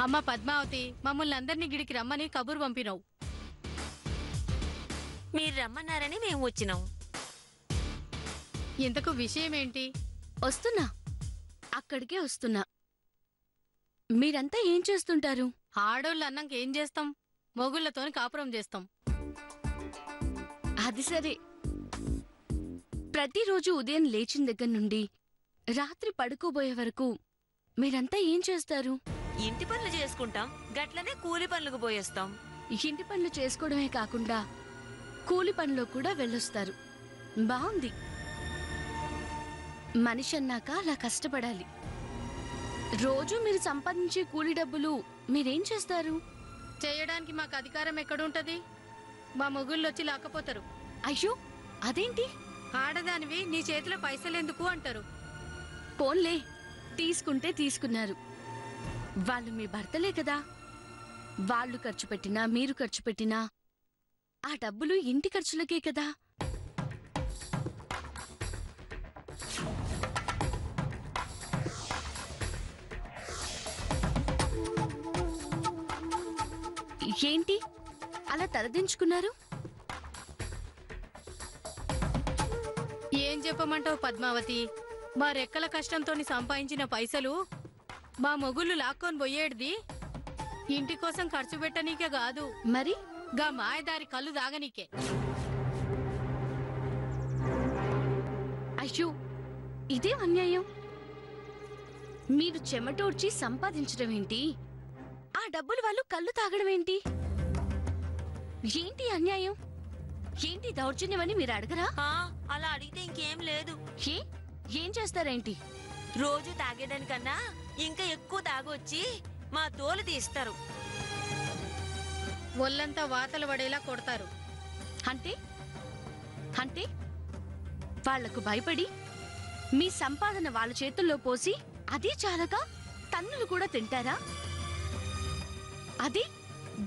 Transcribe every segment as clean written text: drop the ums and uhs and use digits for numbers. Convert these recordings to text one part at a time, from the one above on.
అమ్మ పద్మావతి, మమ్మల్ని అందరినీ గిడికి రమ్మని కబురు పంపినావు. మీరు రమ్మన్నారని మేము వచ్చినాం. ఇంతకు విషయం ఏంటి? వస్తున్నా, అక్కడికే వస్తున్నా. మీరంతా ఏం చేస్తుంటారు? ఆడోళ్ళు అన్నాక ఏం చేస్తాం? మొగుళ్లతోని కాపురం చేస్తాం. అది సరే, ప్రతిరోజు ఉదయం లేచిన దగ్గర నుండి రాత్రి పడుకోబోయే వరకు మీరంతా ఏం చేస్తారు? ఇంటి పనులు చేసుకుంటాం, గట్లనే కూలి పనులకు పోయేస్తాం. ఇంటి పనులు చేసుకోవడమే కాకుండా కూలి పనిలో కూడా వెళ్ళొస్తారు. బావుంది. మనిషి అన్నాక అలా కష్టపడాలి. రోజు మీరు సంపాదించే కూలి డబ్బులు మీరేం చేస్తారు? చేయడానికి మాకు అధికారం ఎక్కడుంటది? మా మొగుళ్ళొచ్చి లాక్కపోతారు. అయ్యో, అదేంటి? ఆడదానివి నీ చేతిలో పైసలెందుకు అంటారు. పోన్లే, తీసుకుంటే తీసుకున్నారు. వాళ్ళు మీ భర్తలే కదా. వాళ్ళు ఖర్చు పెట్టినా మీరు ఖర్చు పెట్టినా ఆ డబ్బులు ఇంటి ఖర్చులకే కదా. ఏంటి అలా తలదించుకున్నారు? ఏం చెప్పమంటావు పద్మావతి? మా రెక్కల కష్టంతోని సంపాదించిన పైసలు మా మొగుళ్ళు లాక్కొని పోయేడిది ఇంటి కోసం ఖర్చు పెట్టనీకే కాదు, మరి గా మాయదారి కళ్ళు దాగనీకే. అయ్యో, ఇదే అన్యాయం. మీరు చెమటోడ్చి సంపాదించడం ఏంటి? ఆ డబ్బులు వాళ్ళు కళ్ళు తాగడం ఏంటి? ఏంటి అన్యాయం? ఏంటి దౌర్జన్యమని మీరు అడగరా? అలా అడిగితే ఇంకేం లేదు. ఏం చేస్తారేంటి? రోజు తాగేదానికన్నా ఇంకా ఎక్కువ తాగొచ్చి మా తోలు తీస్తారు. ఒళ్ళంతా వాతలు పడేలా కొడతారు. అంటే అంటే వాళ్లకు భయపడి మీ సంపాదన వాళ్ళ చేతుల్లో పోసి అదే చాలక తన్నులు కూడా తింటారా? అది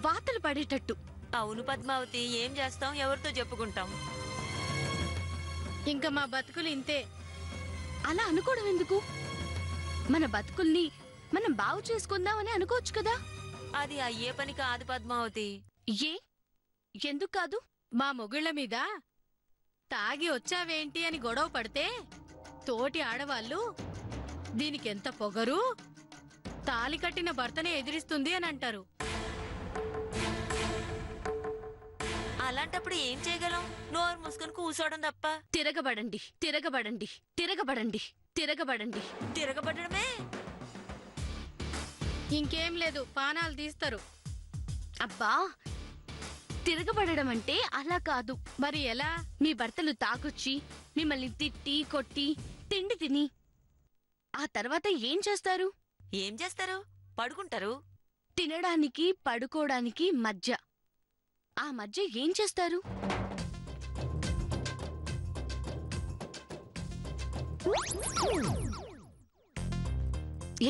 వాతలు పడేటట్టు. అవును పద్మావతి, ఏం చేస్తాం? ఎవరితో చెప్పుకుంటాం? ఇంకా మా బతుకులు ఇంతే. అలా అనుకోవడం ఎందుకు? మన బతుకుల్ని మనం బాగు చేసుకుందామని అనుకోవచ్చు కదా. అది అయ్యే పని కాదు పద్మావతి. ఎందుకు కాదు? మా మొగుళ్ల మీద తాగి వచ్చావేంటి అని గొడవ పడితే తోటి ఆడవాళ్ళు దీనికెంత పొగరు, తాలి కట్టిన భర్తనే ఎదిరిస్తుంది అని అంటారు. అలాంటప్పుడు ఏం చేయగలం? నోరు మూసుకొని కూర్చోవడం తప్ప. తిరగబడండి, తిరగబడండి, తిరగబడండి, తిరగబడండి. తిరగబడమే ఇంకేం లేదు, పానాలు తీస్తారు. అబ్బా, తిరగబడడం అంటే అలా కాదు. మరి ఎలా? మీ భర్తలు తాగొచ్చి మిమ్మల్ని తిట్టి కొట్టి తిండి తిని ఆ తర్వాత ఏం చేస్తారు? ఏం చేస్తారు? పడుకుంటారు. తినడానికి పడుకోవడానికి మధ్య, ఆ మధ్య ఏం చేస్తారు?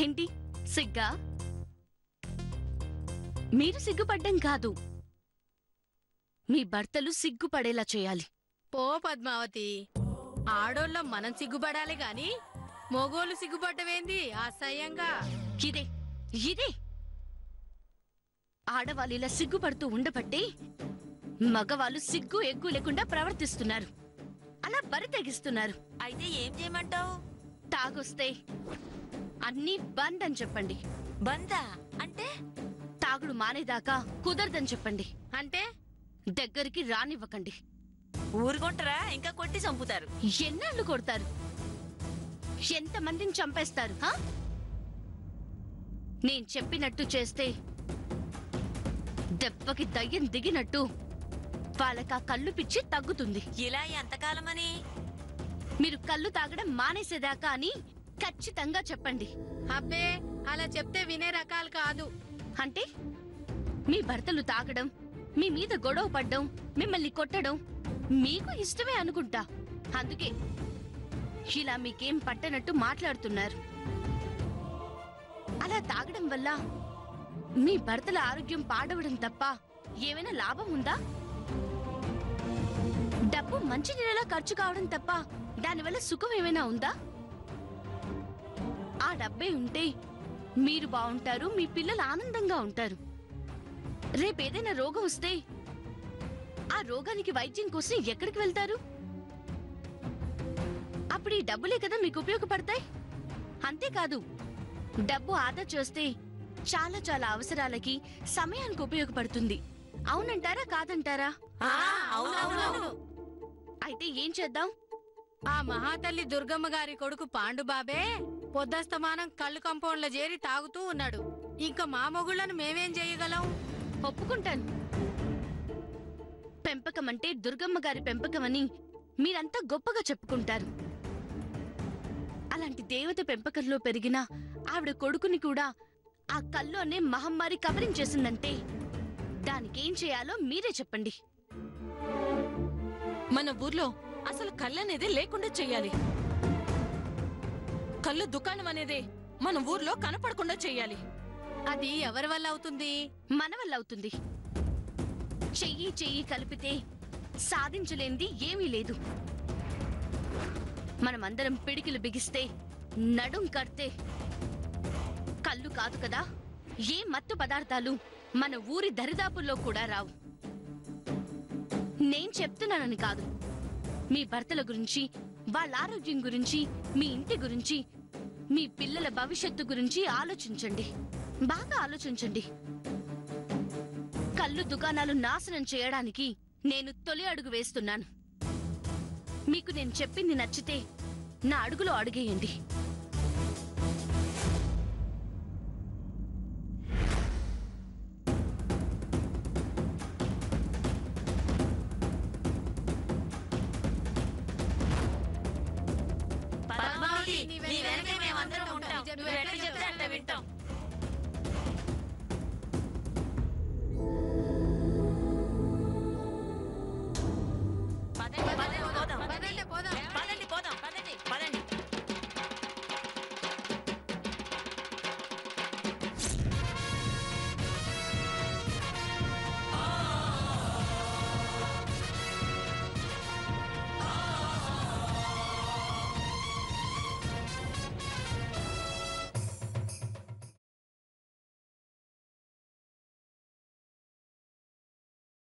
ఏంటి సిగ్గా? మీరు సిగ్గుపడ్డం కాదు, మీ భర్తలు సిగ్గుపడేలా చేయాలి. పో పద్మావతి, ఆడోళ్ళం మనం సిగ్గుపడాలి గాని మొగోళ్ళు సిగ్గుపడ్డవేంది అసహ్యంగా? ఇదే ఇదే ఆడవాళ్ళు ఇలా సిగ్గుపడుతూ ఉండబట్టే మగవాళ్ళు సిగ్గు ఎగ్గు లేకుండా ప్రవర్తిస్తున్నారు. అలా బరి తెగిస్తున్నారు. అయితే ఏం చేయమంటావు? తాగొస్తే అన్నీ బంద్ అని చెప్పండి. బందా అంటే? తాగుడు మానేదాకా కుదరదని చెప్పండి. అంటే దగ్గరికి రానివ్వకండి. ఊరుకొంటరా? ఇంకా కొట్టి చంపుతారు. ఎన్నాళ్ళు కొడతారు? ఎంతమందిని చంపేస్తారు? నేను చెప్పినట్టు చేస్తే దెబ్బకి దయ్యం దిగినట్టు వాళ్ళకా కళ్ళు పిచ్చి తగ్గుతుంది. ఇలా ఎంతకాలమని? మీరు కళ్ళు తాగడం మానేసేదాకా అని ఖచ్చితంగా చెప్పండి. అబ్బే, అలా చెప్తే వినే రకాలు కాదు. అంటే మీ భర్తలు తాగడం, మీ మీద గొడవ పడ్డం, మిమ్మల్ని కొట్టడం మీకు ఇష్టమే అనుకుంటా. అందుకే ఇలా మీకేం పట్టనట్టు మాట్లాడుతున్నారు. అలా తాగడం వల్ల మీ భర్తల ఆరోగ్యం పాడవడం తప్ప ఏమైనా లాభం ఉందా? డబ్బు మంచి నీళ్ళలా ఖర్చు కావడం తప్ప దానివల్ల సుఖం ఏమైనా ఉందా? ఆ డబ్బే ఉంటే మీరు బాగుంటారు, మీ పిల్లలు ఆనందంగా ఉంటారు. రేపేదైనా రోగం వస్తే ఆ రోగానికి వైద్యం కోసం ఎక్కడికి వెళ్తారు? అప్పుడు ఈ డబ్బులే కదా మీకు ఉపయోగపడతాయి. అంతేకాదు, డబ్బు ఆదా చేస్తే చాలా చాలా అవసరాలకి, సమయానికి ఉపయోగపడుతుంది. అవునంటారా కాదంటారా? అవునవునవును. అయితే ఏం చేద్దాం? ఆ మహాతల్లి దుర్గమ్మ గారి కొడుకు పాండుబాబే పొద్దస్తమానం కళ్ళు కంపౌండ్లో చేరి తాగుతూ ఉన్నాడు. ఇంకా మా మొగుళ్ళను మేమేం చేయగలం? ఒప్పుకుంటాను. పెంపకం అంటే దుర్గమ్మ గారి పెంపకమని మీరంతా గొప్పగా చెప్పుకుంటారు. అలాంటి దేవత పెంపకంలో పెరిగిన ఆవిడ కొడుకుని కూడా ఆ కల్లోనే మహమ్మారి కబరించేసిందంటే దానికేం చేయాలో మీరే చెప్పండి. మన ఊర్లో అసలు కళ్ళనేదే లేకుండా చెయ్యాలి. కళ్ళు దుకాణం అనేదే మన ఊర్లో కనపడకుండా చెయ్యాలి. అది ఎవరి వల్ల అవుతుంది? మన వల్ల అవుతుంది. చెయ్యి చెయ్యి కలిపితే సాధించలేనిది ఏమీ లేదు. మనమందరం పిడికిలు బిగిస్తే, నడుం కడితే కళ్ళు కాదు కదా, ఏ మత్తు పదార్థాలు మన ఊరి దరిదాపుల్లో కూడా రావు. నేను చెప్తున్నానని కాదు. మీ భర్తల గురించి, వాళ్ళ ఆరోగ్యం గురించి, మీ ఇంటి గురించి, మీ పిల్లల భవిష్యత్తు గురించి ఆలోచించండి. బాగా ఆలోచించండి. కళ్ళు దుకాణాలు నాశనం చేయడానికి నేను తొలి అడుగు వేస్తున్నాను. మీకు నేను చెప్పింది నచ్చితే నా అడుగులో అడుగేయండి. పద్మావతి, నీ వెనకే మేమందరం ఉంటాం. నువ్వు ఎక్కడికి